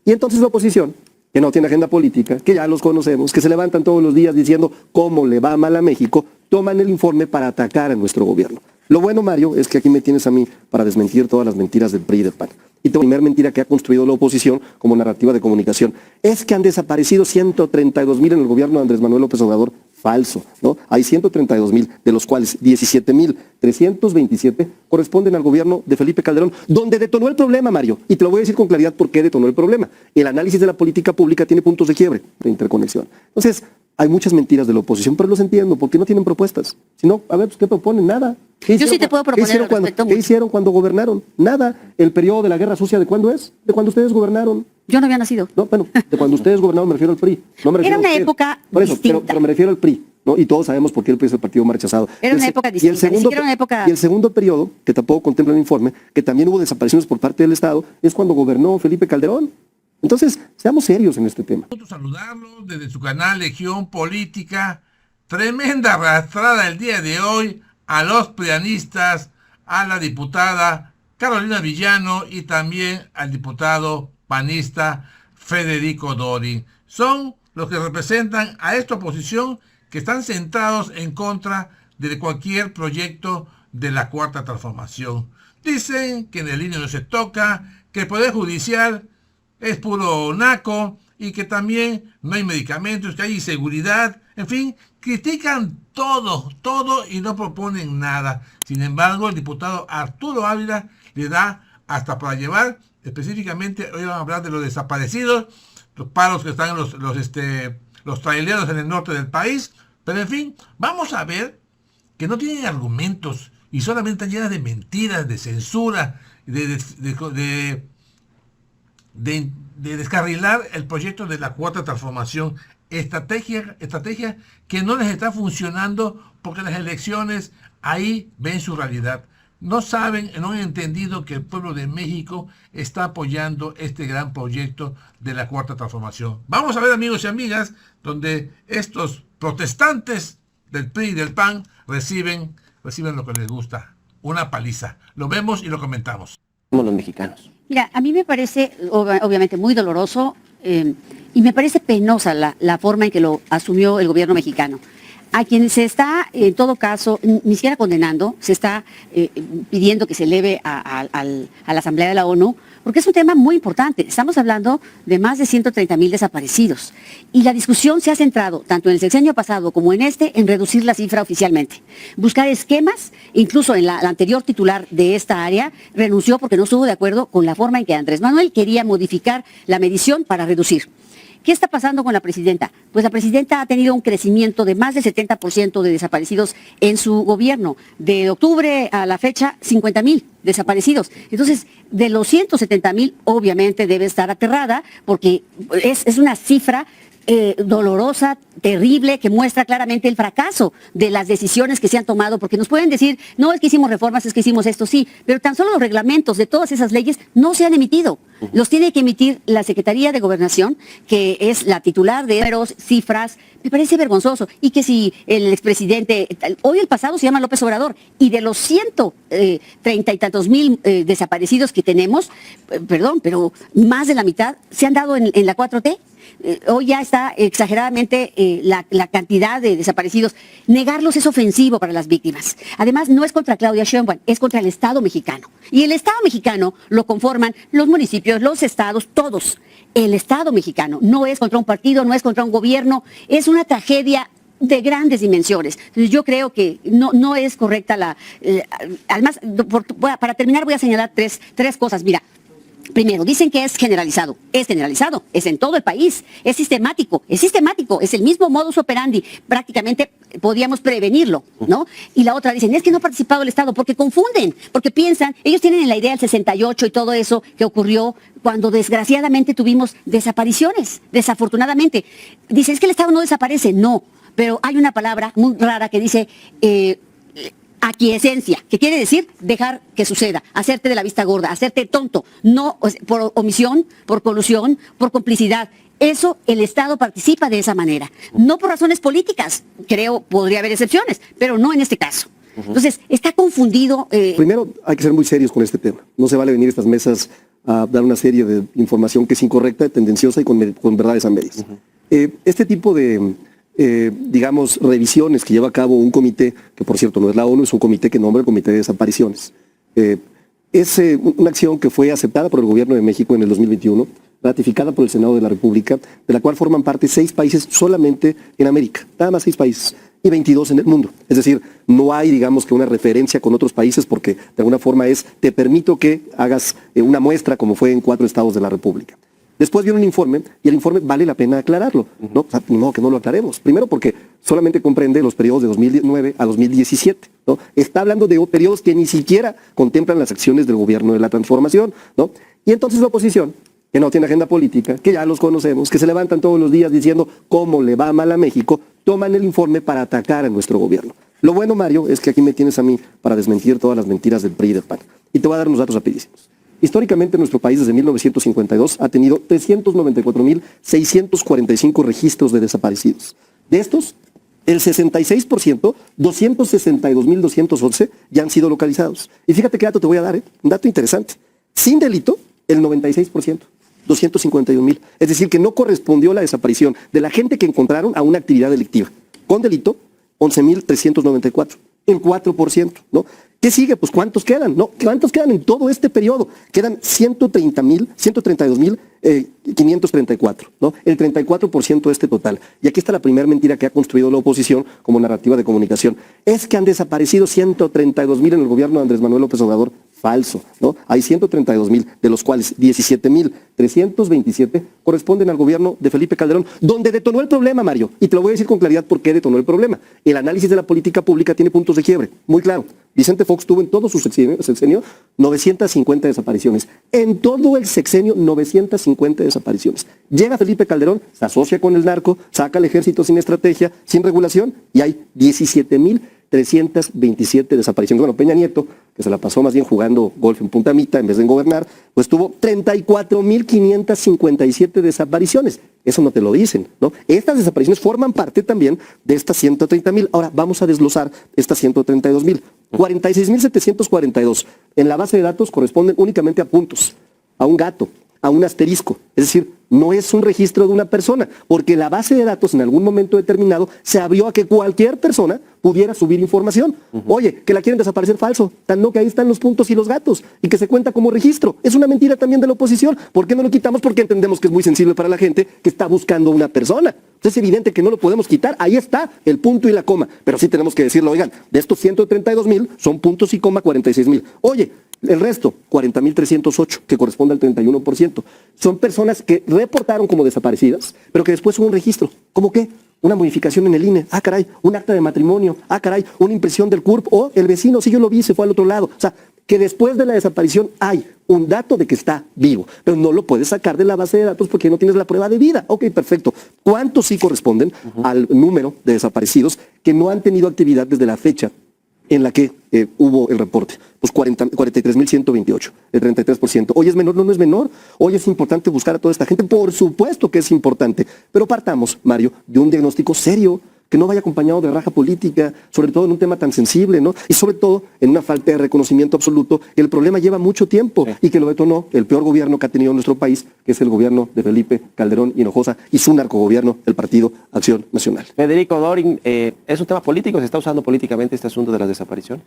Y entonces la oposición, que no tiene agenda política, que ya los conocemos, que se levantan todos los días diciendo cómo le va mal a México, toman el informe para atacar a nuestro gobierno. Lo bueno, Mario, es que aquí me tienes a mí para desmentir todas las mentiras del PRI y del PAN. Y la primera mentira que ha construido la oposición como narrativa de comunicación es que han desaparecido 132,000 en el gobierno de Andrés Manuel López Obrador. Falso, ¿no? Hay 132,000, de los cuales 17,327 corresponden al gobierno de Felipe Calderón, donde detonó el problema, Mario. Y te lo voy a decir con claridad por qué detonó el problema. El análisis de la política pública tiene puntos de quiebre, de interconexión. Entonces, hay muchas mentiras de la oposición, pero los entiendo, porque no tienen propuestas. Si no, a ver, pues, ¿qué proponen? Nada. Yo sí te puedo proponer al respecto. ¿Qué hicieron cuando gobernaron? Nada. El periodo de la guerra sucia, ¿de cuándo es? De cuando ustedes gobernaron. Yo no había nacido. No, bueno, de cuando ustedes gobernaron me refiero al PRI. No me refiero Era una época por eso, distinta. pero me refiero al PRI, ¿no? Y todos sabemos por qué el PRI es el partido más rechazado. Era una época distinta. Y el segundo periodo, que tampoco contempla el informe, que también hubo desapariciones por parte del Estado, es cuando gobernó Felipe Calderón. Entonces, seamos serios en este tema. Saludarlos desde su canal Legión Política. Tremenda arrastrada el día de hoy a los prianistas, a la diputada Carolina Villano y también al diputado panista Federico Dorin. Son los que representan a esta oposición que están centrados en contra de cualquier proyecto de la Cuarta Transformación. Dicen que en el INE no se toca, que el Poder Judicial es puro naco y que también no hay medicamentos, que hay inseguridad, en fin, critican todo y no proponen nada. Sin embargo, el diputado Arturo Ávila le da hasta para llevar. Específicamente, hoy vamos a hablar de los desaparecidos, los paros que están los traileros en el norte del país, pero en fin, vamos a ver que no tienen argumentos y solamente están llenas de mentiras, de censura, de descarrilar el proyecto de la Cuarta Transformación, estrategia que no les está funcionando porque las elecciones ahí ven su realidad. No saben, no han entendido que el pueblo de México está apoyando este gran proyecto de la Cuarta Transformación. Vamos a ver, amigos y amigas, donde estos protestantes del PRI y del PAN reciben lo que les gusta, una paliza. Lo vemos y lo comentamos. Somos los mexicanos. Mira, a mí me parece obviamente muy doloroso y me parece penosa la forma en que lo asumió el gobierno mexicano. A quien se está, en todo caso, ni siquiera condenando, se está pidiendo que se eleve a la Asamblea de la ONU, porque es un tema muy importante. Estamos hablando de más de 130,000 desaparecidos. Y la discusión se ha centrado, tanto en el sexenio pasado como en en reducir la cifra oficialmente. Buscar esquemas, incluso en la anterior titular de esta área, renunció porque no estuvo de acuerdo con la forma en que Andrés Manuel quería modificar la medición para reducir. ¿Qué está pasando con la presidenta? Pues la presidenta ha tenido un crecimiento de más del 70% de desaparecidos en su gobierno. De octubre a la fecha, 50,000 desaparecidos. Entonces, de los 170,000, obviamente debe estar aterrada porque es una cifra dolorosa, terrible, que muestra claramente el fracaso de las decisiones que se han tomado, porque nos pueden decir, no es que hicimos reformas, es que hicimos esto, sí, pero tan solo los reglamentos de todas esas leyes no se han emitido. Los tiene que emitir la Secretaría de Gobernación, que es la titular de números, cifras. Me parece vergonzoso. Y que si el expresidente, hoy el pasado se llama López Obrador, y de los 130 y tantos mil desaparecidos que tenemos, perdón, pero más de la mitad se han dado en la 4T. Hoy ya está exageradamente la cantidad de desaparecidos. Negarlos es ofensivo para las víctimas. Además, no es contra Claudia Sheinbaum, es contra el Estado mexicano. Y el Estado mexicano lo conforman los municipios, los estados, todos. El Estado mexicano no es contra un partido, no es contra un gobierno, es una tragedia de grandes dimensiones. Entonces yo creo que no es correcta además, para terminar voy a señalar tres cosas. Mira, primero, dicen que es generalizado, es en todo el país, es sistemático, es el mismo modus operandi, prácticamente podíamos prevenirlo, ¿no? Y la otra dicen, es que no ha participado el Estado, porque confunden, porque piensan, ellos tienen en la idea el 68 y todo eso que ocurrió cuando desgraciadamente tuvimos desapariciones, desafortunadamente. Dicen, es que el Estado no desaparece, no, pero hay una palabra muy rara que dice aquiescencia, que quiere decir dejar que suceda, hacerte de la vista gorda, hacerte tonto, no por omisión, por colusión, por complicidad. Eso, el Estado participa de esa manera, no por razones políticas, creo podría haber excepciones, pero no en este caso. Entonces, está confundido. Primero, hay que ser muy serios con este tema. No se vale venir a estas mesas a dar una serie de información que es incorrecta, tendenciosa y con verdades a medias. Este tipo de, digamos, revisiones que lleva a cabo un comité, que por cierto no es la ONU, es un comité que nombra el Comité de Desapariciones. Es una acción que fue aceptada por el gobierno de México en el 2021, ratificada por el Senado de la República, de la cual forman parte 6 países solamente en América, nada más 6 países, y 22 en el mundo. Es decir, no hay, digamos, que una referencia con otros países porque de alguna forma te permito que hagas una muestra como fue en 4 estados de la República. Después viene un informe, y el informe vale la pena aclararlo, ¿no? O sea, ni modo que no lo aclaremos. Primero porque solamente comprende los periodos de 2009 a 2017, ¿no? Está hablando de periodos que ni siquiera contemplan las acciones del gobierno de la transformación, ¿no? Y entonces la oposición, que no tiene agenda política, que ya los conocemos, que se levantan todos los días diciendo cómo le va mal a México, toman el informe para atacar a nuestro gobierno. Lo bueno, Mario, es que aquí me tienes a mí para desmentir todas las mentiras del PRI y del PAN. Y te voy a dar unos datos rapidísimos. Históricamente, nuestro país desde 1952 ha tenido 394.645 registros de desaparecidos. De estos, el 66%, 262.211, ya han sido localizados. Y fíjate qué dato te voy a dar, un dato interesante. Sin delito, el 96%. 251.000. Es decir, que no correspondió la desaparición de la gente que encontraron a una actividad delictiva. Con delito, 11.394. El 4%, ¿no? ¿Qué sigue? Pues ¿cuántos quedan? ¿No? ¿Cuántos quedan en todo este periodo? Quedan 132.534, ¿no? El 34% de este total. Y aquí está la primera mentira que ha construido la oposición como narrativa de comunicación. Es que han desaparecido 132.000 en el gobierno de Andrés Manuel López Obrador. Falso, ¿no? Hay 132.000, de los cuales 17.327 corresponden al gobierno de Felipe Calderón, donde detonó el problema, Mario. Y te lo voy a decir con claridad por qué detonó el problema. El análisis de la política pública tiene puntos de quiebre, muy claro. Vicente Fox tuvo en todo su sexenio 950 desapariciones. En todo el sexenio, 950 desapariciones. Llega Felipe Calderón, se asocia con el narco, saca al ejército sin estrategia, sin regulación, y hay 17.327 desapariciones. Bueno, Peña Nieto, que se la pasó más bien jugando golf en Punta Mita en vez de gobernar, pues tuvo 34.557 desapariciones. Eso no te lo dicen, ¿no? Estas desapariciones forman parte también de estas 130.000. Ahora, vamos a desglosar estas 132.000. 46.742 en la base de datos corresponden únicamente a puntos, a un gato, a un asterisco. Es decir, no es un registro de una persona, porque la base de datos en algún momento determinado se abrió a que cualquier persona pudiera subir información. Oye, que la quieren desaparecer, falso. Tan no que ahí están los puntos y los gatos, y que se cuenta como registro. Es una mentira también de la oposición. ¿Por qué no lo quitamos? Porque entendemos que es muy sensible para la gente que está buscando una persona. Entonces es evidente que no lo podemos quitar. Ahí está el punto y la coma. Pero sí tenemos que decirlo, oigan, de estos 132.000 son puntos y coma 46.000. Oye, el resto, 40.308, que corresponde al 31%. Son personas que reportaron como desaparecidas, pero que después hubo un registro. ¿Cómo qué? Una modificación en el INE. Ah, caray, un acta de matrimonio. Ah, caray, una impresión del CURP. O el vecino, sí, yo lo vi, se fue al otro lado. O sea, que después de la desaparición hay un dato de que está vivo, pero no lo puedes sacar de la base de datos porque no tienes la prueba de vida. Ok, perfecto. ¿Cuántos sí corresponden al número de desaparecidos que no han tenido actividad desde la fecha en la que hubo el reporte? Pues 43.128, el 33%. Hoy es menor, no es menor. Hoy es importante buscar a toda esta gente. Por supuesto que es importante. Pero partamos, Mario, de un diagnóstico serio, que no vaya acompañado de raja política, sobre todo en un tema tan sensible, ¿no? Y sobre todo en una falta de reconocimiento absoluto. El problema lleva mucho tiempo y que lo detonó el peor gobierno que ha tenido nuestro país, que es el gobierno de Felipe Calderón Hinojosa y su narcogobierno, el Partido Acción Nacional. Federico Dorin, ¿es un tema político? ¿Se está usando políticamente este asunto de las desapariciones?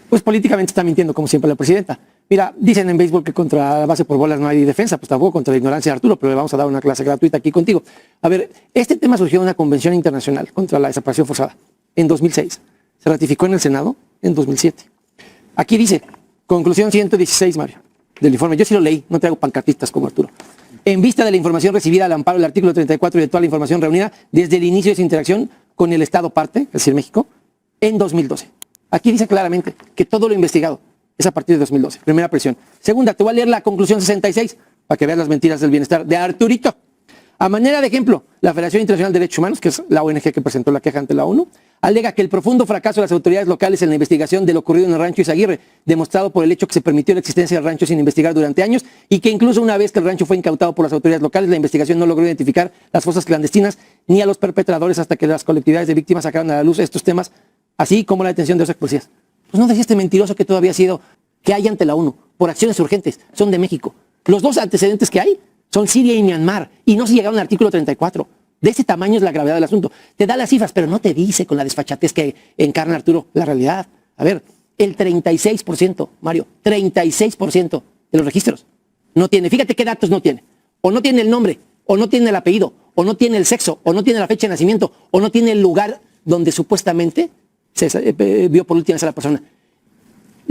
Pues políticamente está mintiendo, como siempre, la presidenta. Mira, dicen en béisbol que contra la base por bolas no hay defensa, pues tampoco contra la ignorancia de Arturo, pero le vamos a dar una clase gratuita aquí contigo. A ver, este tema surgió en una convención internacional contra la desaparición forzada en 2006. Se ratificó en el Senado en 2007. Aquí dice, conclusión 116, Mario, del informe. Yo sí lo leí, no te hago pancartistas como Arturo. En vista de la información recibida al amparo del artículo 34 y de toda la información reunida desde el inicio de su interacción con el Estado parte, es decir, México, en 2012. Aquí dice claramente que todo lo investigado es a partir de 2012. Primera presión. Segunda, te voy a leer la conclusión 66 para que veas las mentiras del bienestar de Arturito. A manera de ejemplo, la Federación Internacional de Derechos Humanos, que es la ONG que presentó la queja ante la ONU, alega que el profundo fracaso de las autoridades locales en la investigación de lo ocurrido en el rancho Izaguirre, demostrado por el hecho que se permitió la existencia del rancho sin investigar durante años y que incluso una vez que el rancho fue incautado por las autoridades locales, la investigación no logró identificar las fosas clandestinas ni a los perpetradores hasta que las colectividades de víctimas sacaron a la luz estos temas así como la detención de los policías. Pues no decía este mentiroso que todo había sido que hay ante la ONU por acciones urgentes, son de México. Los dos antecedentes que hay son Siria y Myanmar, y no se llegaron al artículo 34. De ese tamaño es la gravedad del asunto. Te da las cifras, pero no te dice con la desfachatez que encarna Arturo la realidad. A ver, el 36%, Mario, 36% de los registros no tiene. Fíjate qué datos no tiene. O no tiene el nombre, o no tiene el apellido, o no tiene el sexo, o no tiene la fecha de nacimiento, o no tiene el lugar donde supuestamente se vio por última vez a la persona.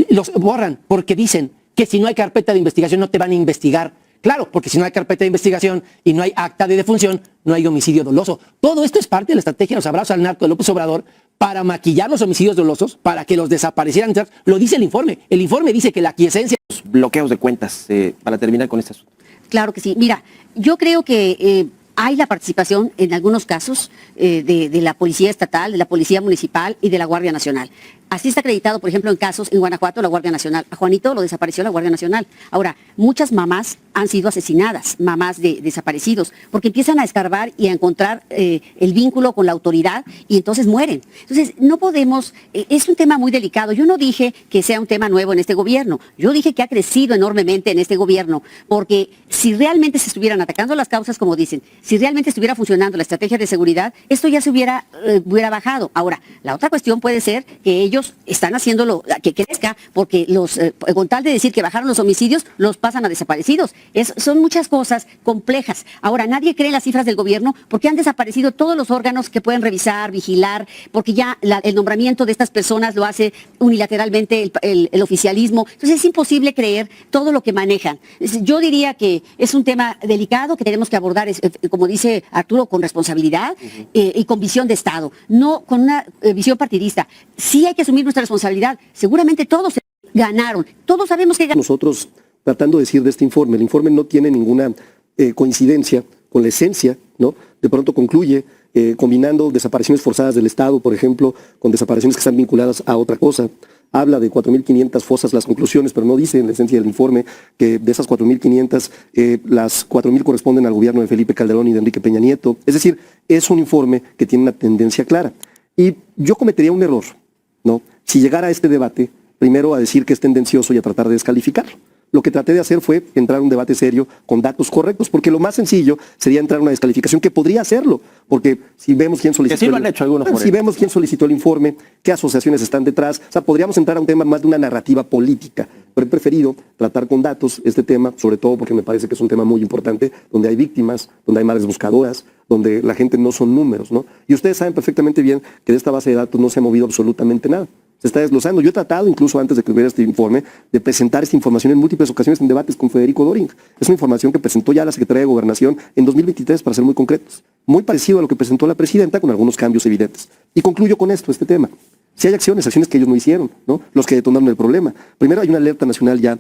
Los borran porque dicen que si no hay carpeta de investigación no te van a investigar. Claro, porque si no hay carpeta de investigación y no hay acta de defunción, no hay homicidio doloso. Todo esto es parte de la estrategia de los abrazos al narco de López Obrador para maquillar los homicidios dolosos, para que los desaparecieran. Lo dice el informe. El informe dice que la aquiescencia... Bloqueos de cuentas, para terminar con este asunto. Claro que sí. Mira, yo creo que hay la participación en algunos casos de la Policía Estatal, de la Policía Municipal y de la Guardia Nacional. Así está acreditado, por ejemplo, en casos en Guanajuato, la Guardia Nacional. A Juanito lo desapareció la Guardia Nacional. Ahora, muchas mamás han sido asesinadas, mamás de desaparecidos, porque empiezan a escarbar y a encontrar el vínculo con la autoridad y entonces mueren. Entonces, no podemos, es un tema muy delicado. Yo no dije que sea un tema nuevo en este gobierno. Yo dije que ha crecido enormemente en este gobierno, porque si realmente se estuvieran atacando las causas, como dicen, si realmente estuviera funcionando la estrategia de seguridad, esto ya se hubiera bajado. Ahora, la otra cuestión puede ser que ellos están haciéndolo que crezca, porque con tal de decir que bajaron los homicidios, los pasan a desaparecidos. Son muchas cosas complejas. Ahora, nadie cree las cifras del gobierno porque han desaparecido todos los órganos que pueden revisar, vigilar, porque ya el nombramiento de estas personas lo hace unilateralmente el oficialismo. Entonces es imposible creer todo lo que manejan. Yo diría que es un tema delicado que tenemos que abordar, como dice Arturo, con responsabilidad y con visión de Estado, no con una visión partidista. Sí hay que asumir nuestra responsabilidad. Seguramente todos ganaron. Todos sabemos que ganaron. Nosotros, tratando de decir de este informe, el informe no tiene ninguna coincidencia con la esencia, ¿no? De pronto concluye combinando desapariciones forzadas del Estado, por ejemplo, con desapariciones que están vinculadas a otra cosa. Habla de 4.500 fosas las conclusiones, pero no dice en la esencia del informe que de esas 4.500, las 4.000 corresponden al gobierno de Felipe Calderón y de Enrique Peña Nieto. Es decir, es un informe que tiene una tendencia clara. Y yo cometería un error, ¿no? Si llegara a este debate, primero a decir que es tendencioso y a tratar de descalificarlo. Lo que traté de hacer fue entrar a un debate serio con datos correctos, porque lo más sencillo sería entrar a una descalificación que podría hacerlo, porque si vemos quién solicitó, que sí lo han hecho algunos por si vemos quién solicitó el informe, qué asociaciones están detrás, o sea, podríamos entrar a un tema más de una narrativa política, pero he preferido tratar con datos este tema, sobre todo porque me parece que es un tema muy importante, donde hay víctimas, donde hay madres buscadoras, donde la gente no son números, ¿no? Y ustedes saben perfectamente bien que de esta base de datos no se ha movido absolutamente nada. Se está desglosando. Yo he tratado, incluso antes de que hubiera este informe, de presentar esta información en múltiples ocasiones en debates con Federico Doring. Es una información que presentó ya la Secretaría de Gobernación en 2023, para ser muy concretos. Muy parecido a lo que presentó la presidenta, con algunos cambios evidentes. Y concluyo con esto, este tema. Si hay acciones que ellos no hicieron, ¿no? Los que detonaron el problema. Primero, hay una alerta nacional ya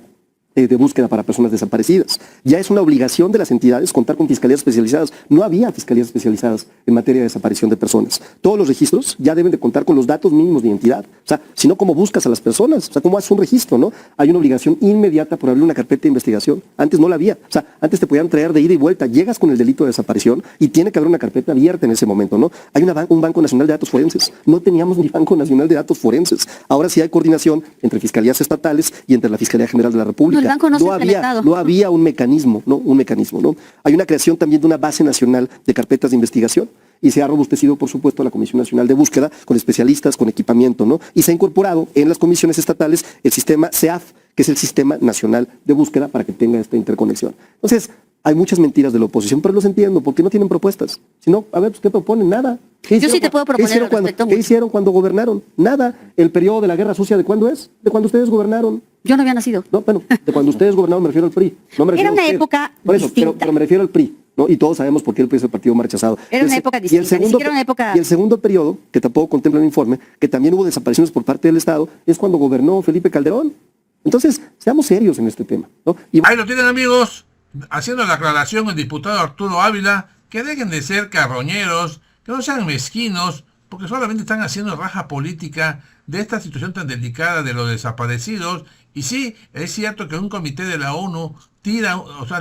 de búsqueda para personas desaparecidas. Ya es una obligación de las entidades contar con fiscalías especializadas. No había fiscalías especializadas en materia de desaparición de personas. Todos los registros ya deben de contar con los datos mínimos de identidad. O sea, si no, ¿cómo buscas a las personas? O sea, ¿cómo haces un registro, no? Hay una obligación inmediata por abrir una carpeta de investigación. Antes no la había. O sea, antes te podían traer de ida y vuelta. Llegas con el delito de desaparición y tiene que haber una carpeta abierta en ese momento, ¿no? Hay un Banco Nacional de Datos Forenses. No teníamos ni Banco Nacional de Datos Forenses. Ahora sí hay coordinación entre fiscalías estatales y entre la Fiscalía General de la República. El banco no había un mecanismo, ¿no? Hay una creación también de una base nacional de carpetas de investigación y se ha robustecido, por supuesto, la Comisión Nacional de Búsqueda con especialistas, con equipamiento, ¿no? Y se ha incorporado en las comisiones estatales el sistema CEAF, que es el Sistema Nacional de Búsqueda, para que tenga esta interconexión. Entonces, hay muchas mentiras de la oposición, pero los entiendo, porque no tienen propuestas. Si no, a ver, pues, ¿qué proponen? Nada. Yo sí te puedo proponer al respecto ¿Qué hicieron cuando gobernaron? Nada. ¿El periodo de la Guerra Sucia de cuándo es? De cuando ustedes gobernaron. Yo no había nacido. No, bueno, de cuando ustedes gobernaron me refiero al PRI. No me refiero Era una a usted. época Por eso, distinta. pero me refiero al PRI, ¿no? Y todos sabemos por qué el PRI es el partido más rechazado. Era una época distinta, ni siquiera una época... Y el segundo periodo, que tampoco contempla el informe, que también hubo desapariciones por parte del Estado, es cuando gobernó Felipe Calderón. Entonces, seamos serios en este tema, ¿no? Y... Ahí lo tienen, amigos, haciendo la aclaración el diputado Arturo Ávila, que dejen de ser carroñeros, que no sean mezquinos, porque solamente están haciendo raja política de esta situación tan delicada de los desaparecidos. Y sí, es cierto que un comité de la ONU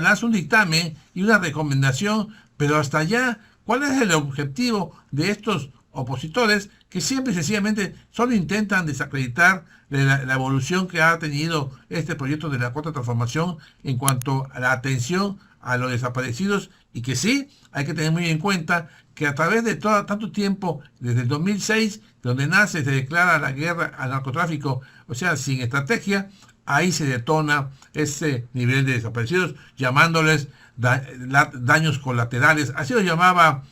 lanza un dictamen y una recomendación, pero hasta allá, ¿cuál es el objetivo de estos opositores que siempre y sencillamente solo intentan desacreditar la evolución que ha tenido este proyecto de la Cuarta Transformación en cuanto a la atención a los desaparecidos, y que sí, hay que tener muy en cuenta que a través de tanto tiempo, desde el 2006, donde nace, se declara la guerra al narcotráfico, o sea, sin estrategia, ahí se detona ese nivel de desaparecidos, llamándoles daños colaterales. Así lo llamaba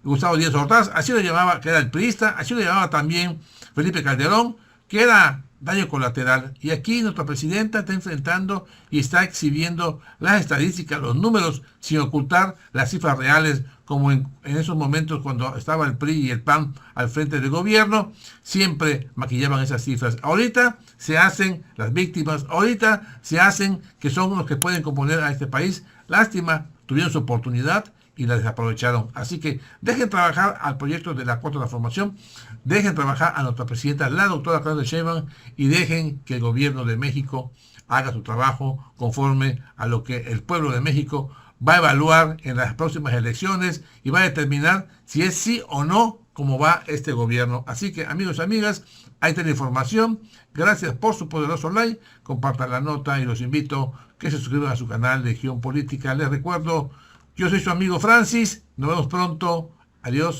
Gustavo Díaz Ordaz, así lo llamaba, que era el priista, así lo llamaba también Felipe Calderón, que era daño colateral. Y aquí nuestra presidenta está enfrentando y está exhibiendo las estadísticas, los números, sin ocultar las cifras reales, como en esos momentos cuando estaba el PRI y el PAN al frente del gobierno, siempre maquillaban esas cifras. Ahorita se hacen las víctimas, ahorita se hacen que son los que pueden componer a este país. Lástima, tuvieron su oportunidad y la desaprovecharon. Así que dejen trabajar al proyecto de la Cuarta Transformación, dejen trabajar a nuestra presidenta, la doctora Claudia Sheinbaum, y dejen que el gobierno de México haga su trabajo conforme a lo que el pueblo de México va a evaluar en las próximas elecciones y va a determinar si es sí o no cómo va este gobierno. Así que, amigos y amigas, ahí está la información. Gracias por su poderoso like, compartan la nota y los invito a que se suscriban a su canal de Guión Política. Les recuerdo, yo soy su amigo Francis, nos vemos pronto, adiós.